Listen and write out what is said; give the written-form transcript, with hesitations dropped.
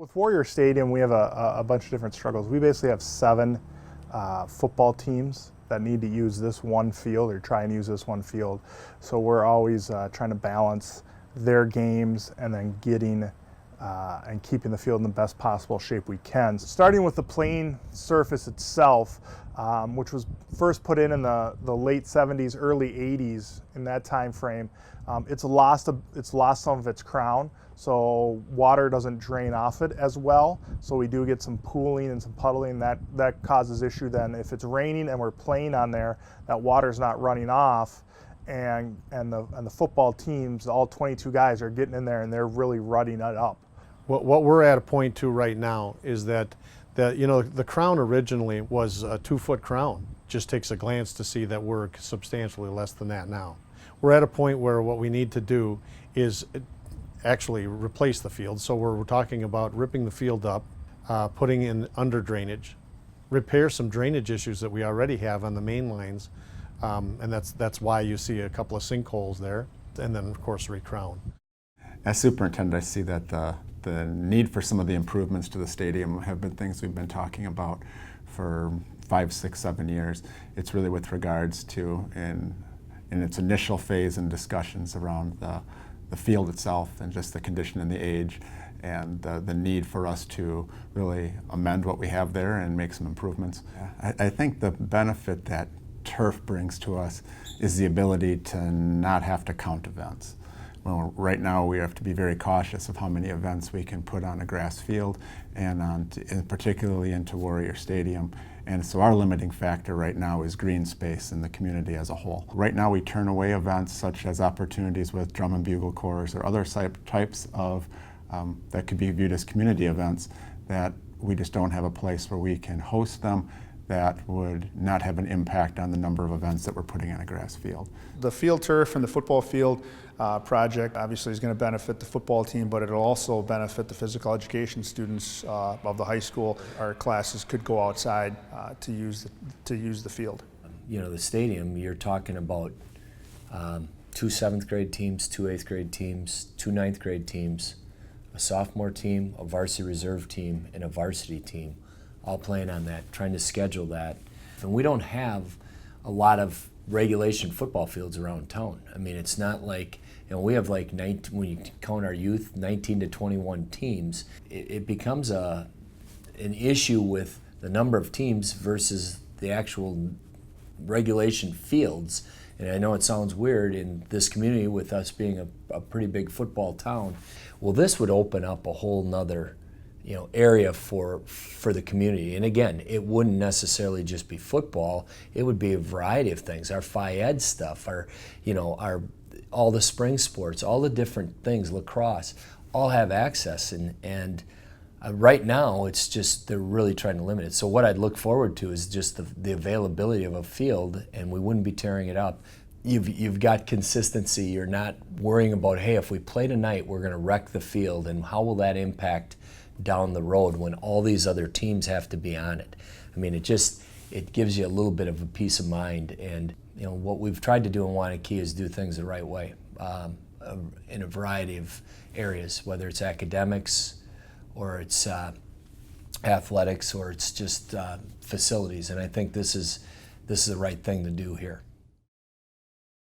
With Warrior Stadium, we have a bunch of different struggles. We basically have 7 football teams that need to use this one field or try and use this one field. So we're always trying to balance their games and then getting and keeping the field in the best possible shape we can. Starting with the playing surface itself, which was first put in the late 70s, early 80s, in that time frame, it's lost some of its crown, so water doesn't drain off it as well. So we do get some pooling and some puddling. That causes issue then. If it's raining and we're playing on there, that water's not running off, and the football teams, all 22 guys, are getting in there and they're really rutting it up. What we're at a point to right now is that the crown originally was a 2-foot crown. Just takes a glance to see that we're substantially less than that now. We're at a point where what we need to do is actually replace the field. So we're talking about ripping the field up, putting in under drainage, repair some drainage issues that we already have on the main lines, and that's why you see a couple of sinkholes there, and then of course recrown. As superintendent, I see that the need for some of the improvements to the stadium have been things we've been talking about for 5, 6, 7 years. It's really with regards to in its initial phase and discussions around the field itself and just the condition and the age, and the need for us to really amend what we have there and make some improvements. I think the benefit that turf brings to us is the ability to not have to count events. Well, right now we have to be very cautious of how many events we can put on a grass field and particularly into Warrior Stadium. And so our limiting factor right now is green space in the community as a whole. Right now we turn away events such as opportunities with drum and bugle corps or other types of that could be viewed as community events that we just don't have a place where we can host them that would not have an impact on the number of events that we're putting on a grass field. The field turf and the football field project obviously is going to benefit the football team, but it'll also benefit the physical education students of the high school. Our classes could go outside to use the field. You know, the stadium, you're talking about 2 7th grade teams, 2 8th grade teams, 2 9th grade teams, a sophomore team, a varsity reserve team, and a varsity team, all playing on that, trying to schedule that. And we don't have a lot of regulation football fields around town. I mean, it's not like, we have like, when you count our youth, 19 to 21 teams. It becomes an issue with the number of teams versus the actual regulation fields. And I know it sounds weird in this community with us being a pretty big football town. Well, this would open up a whole nother area for the community. And again, it wouldn't necessarily just be football. It would be a variety of things. Our Phi Ed stuff, our all the spring sports, all the different things, lacrosse, all have access. And right now, it's just they're really trying to limit it. So what I'd look forward to is just the availability of a field, and we wouldn't be tearing it up. You've got consistency. You're not worrying about, hey, if we play tonight, we're going to wreck the field, and how will that impact down the road when all these other teams have to be on it. I mean, it gives you a little bit of a peace of mind. And what we've tried to do in Waunakee is do things the right way in a variety of areas, whether it's academics or it's athletics or it's just facilities. And I think this is the right thing to do here.